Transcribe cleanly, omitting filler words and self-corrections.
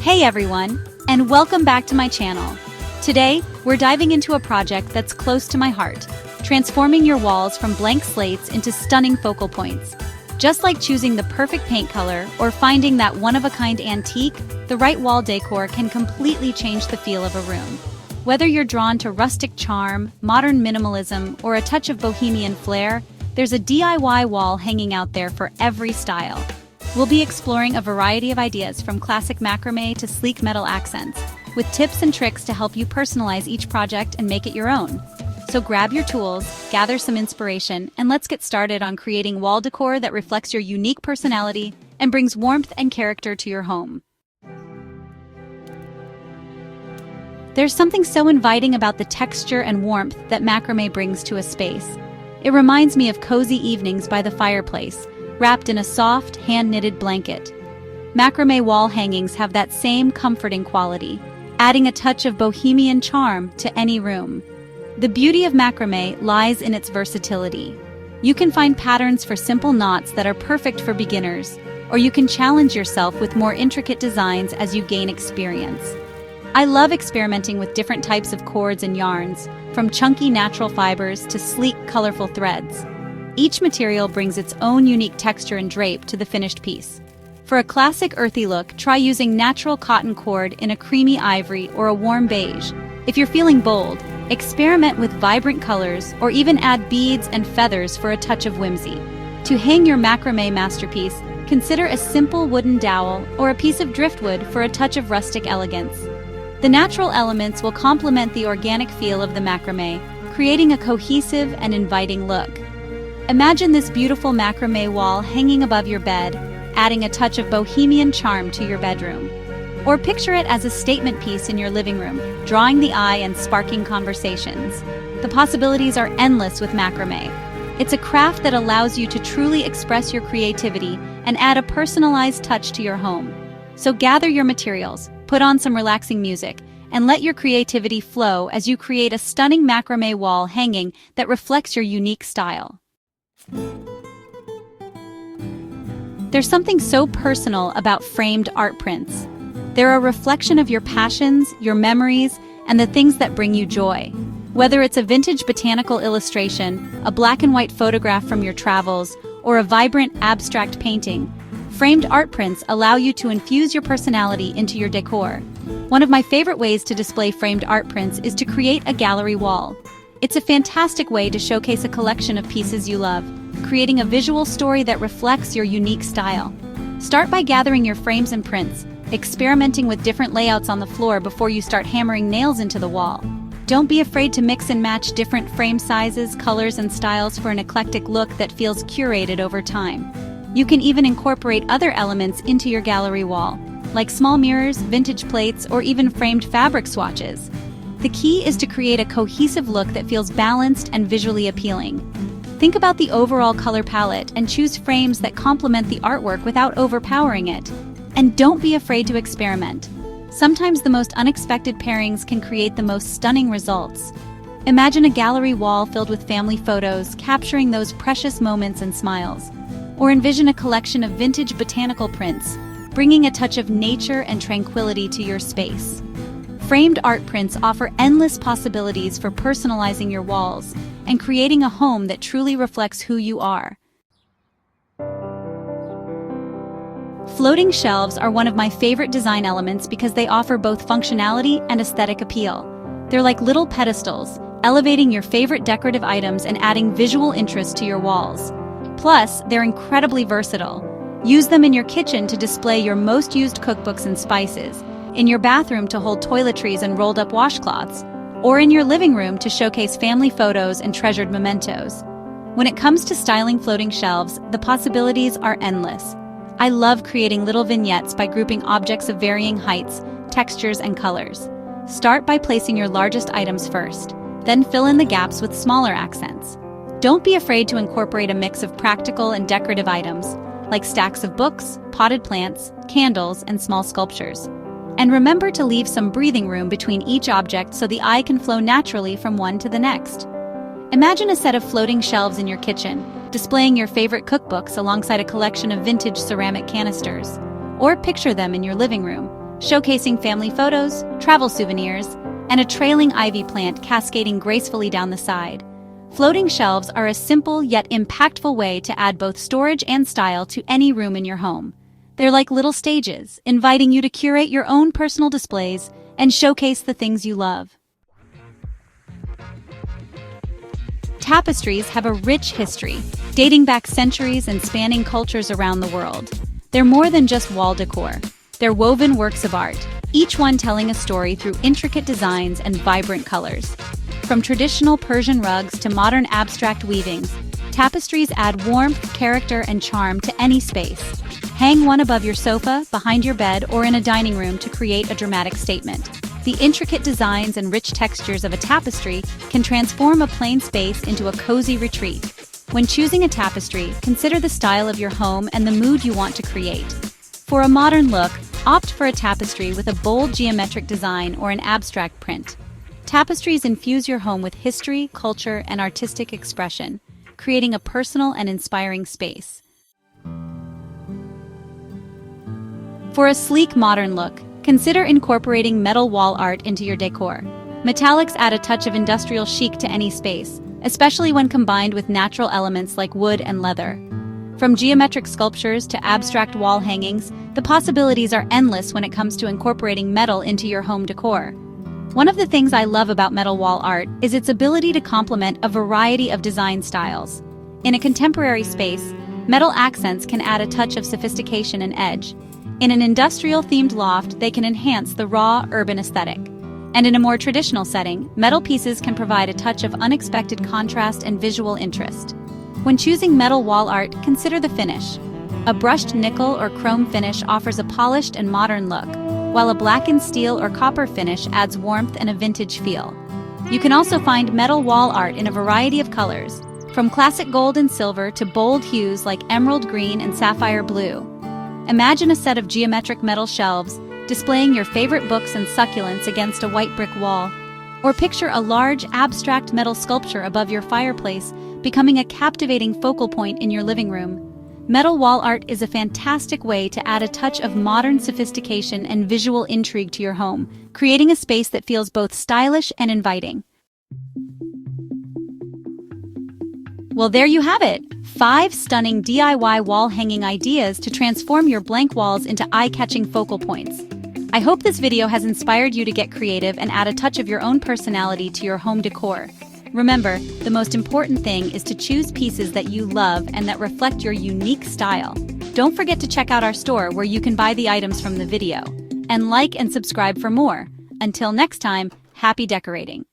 Hey everyone, and welcome back to my channel. Today, we're diving into a project that's close to my heart, transforming your walls from blank slates into stunning focal points. Just like choosing the perfect paint color or finding that one-of-a-kind antique, the right wall decor can completely change the feel of a room. Whether you're drawn to rustic charm, modern minimalism, or a touch of bohemian flair, there's a DIY wall hanging out there for every style. We'll be exploring a variety of ideas from classic macrame to sleek metal accents, with tips and tricks to help you personalize each project and make it your own. So grab your tools, gather some inspiration, and let's get started on creating wall decor that reflects your unique personality and brings warmth and character to your home. There's something so inviting about the texture and warmth that macrame brings to a space. It reminds me of cozy evenings by the fireplace, wrapped in a soft, hand-knitted blanket. Macrame wall hangings have that same comforting quality, adding a touch of bohemian charm to any room. The beauty of macrame lies in its versatility. You can find patterns for simple knots that are perfect for beginners, or you can challenge yourself with more intricate designs as you gain experience. I love experimenting with different types of cords and yarns, from chunky natural fibers to sleek, colorful threads. Each material brings its own unique texture and drape to the finished piece. For a classic earthy look, try using natural cotton cord in a creamy ivory or a warm beige. If you're feeling bold, experiment with vibrant colors or even add beads and feathers for a touch of whimsy. To hang your macrame masterpiece, consider a simple wooden dowel or a piece of driftwood for a touch of rustic elegance. The natural elements will complement the organic feel of the macrame, creating a cohesive and inviting look. Imagine this beautiful macrame wall hanging above your bed, adding a touch of bohemian charm to your bedroom. Or picture it as a statement piece in your living room, drawing the eye and sparking conversations. The possibilities are endless with macrame. It's a craft that allows you to truly express your creativity and add a personalized touch to your home. So gather your materials, put on some relaxing music, and let your creativity flow as you create a stunning macrame wall hanging that reflects your unique style. There's something so personal about framed art prints. They're a reflection of your passions, your memories, and the things that bring you joy. Whether it's a vintage botanical illustration, a black and white photograph from your travels, or a vibrant abstract painting, framed art prints allow you to infuse your personality into your decor. One of my favorite ways to display framed art prints is to create a gallery wall. It's a fantastic way to showcase a collection of pieces you love, creating a visual story that reflects your unique style. Start by gathering your frames and prints, experimenting with different layouts on the floor before you start hammering nails into the wall. Don't be afraid to mix and match different frame sizes, colors, and styles for an eclectic look that feels curated over time. You can even incorporate other elements into your gallery wall, like small mirrors, vintage plates, or even framed fabric swatches. The key is to create a cohesive look that feels balanced and visually appealing. Think about the overall color palette and choose frames that complement the artwork without overpowering it. And don't be afraid to experiment. Sometimes the most unexpected pairings can create the most stunning results. Imagine a gallery wall filled with family photos, capturing those precious moments and smiles. Or envision a collection of vintage botanical prints, bringing a touch of nature and tranquility to your space. Framed art prints offer endless possibilities for personalizing your walls and creating a home that truly reflects who you are. Floating shelves are one of my favorite design elements because they offer both functionality and aesthetic appeal. They're like little pedestals, elevating your favorite decorative items and adding visual interest to your walls. Plus, they're incredibly versatile. Use them in your kitchen to display your most used cookbooks and spices, in your bathroom to hold toiletries and rolled-up washcloths, or in your living room to showcase family photos and treasured mementos. When it comes to styling floating shelves, the possibilities are endless. I love creating little vignettes by grouping objects of varying heights, textures, and colors. Start by placing your largest items first, then fill in the gaps with smaller accents. Don't be afraid to incorporate a mix of practical and decorative items, like stacks of books, potted plants, candles, and small sculptures. And remember to leave some breathing room between each object so the eye can flow naturally from one to the next. Imagine a set of floating shelves in your kitchen, displaying your favorite cookbooks alongside a collection of vintage ceramic canisters. Or picture them in your living room, showcasing family photos, travel souvenirs, and a trailing ivy plant cascading gracefully down the side. Floating shelves are a simple yet impactful way to add both storage and style to any room in your home. They're like little stages, inviting you to curate your own personal displays and showcase the things you love. Tapestries have a rich history, dating back centuries and spanning cultures around the world. They're more than just wall decor. They're woven works of art, each one telling a story through intricate designs and vibrant colors. From traditional Persian rugs to modern abstract weavings, tapestries add warmth, character, and charm to any space. Hang one above your sofa, behind your bed, or in a dining room to create a dramatic statement. The intricate designs and rich textures of a tapestry can transform a plain space into a cozy retreat. When choosing a tapestry, consider the style of your home and the mood you want to create. For a modern look, opt for a tapestry with a bold geometric design or an abstract print. Tapestries infuse your home with history, culture, and artistic expression, creating a personal and inspiring space. For a sleek modern look, consider incorporating metal wall art into your decor. Metallics add a touch of industrial chic to any space, especially when combined with natural elements like wood and leather. From geometric sculptures to abstract wall hangings, the possibilities are endless when it comes to incorporating metal into your home decor. One of the things I love about metal wall art is its ability to complement a variety of design styles. In a contemporary space, metal accents can add a touch of sophistication and edge. In an industrial-themed loft, they can enhance the raw, urban aesthetic. And in a more traditional setting, metal pieces can provide a touch of unexpected contrast and visual interest. When choosing metal wall art, consider the finish. A brushed nickel or chrome finish offers a polished and modern look, while a blackened steel or copper finish adds warmth and a vintage feel. You can also find metal wall art in a variety of colors, from classic gold and silver to bold hues like emerald green and sapphire blue. Imagine a set of geometric metal shelves displaying your favorite books and succulents against a white brick wall. Or picture a large, abstract metal sculpture above your fireplace, becoming a captivating focal point in your living room. Metal wall art is a fantastic way to add a touch of modern sophistication and visual intrigue to your home, creating a space that feels both stylish and inviting. Well, there you have it! 5 stunning DIY wall hanging ideas to transform your blank walls into eye-catching focal points. I hope this video has inspired you to get creative and add a touch of your own personality to your home decor. Remember, the most important thing is to choose pieces that you love and that reflect your unique style. Don't forget to check out our store where you can buy the items from the video. And like and subscribe for more. Until next time, happy decorating!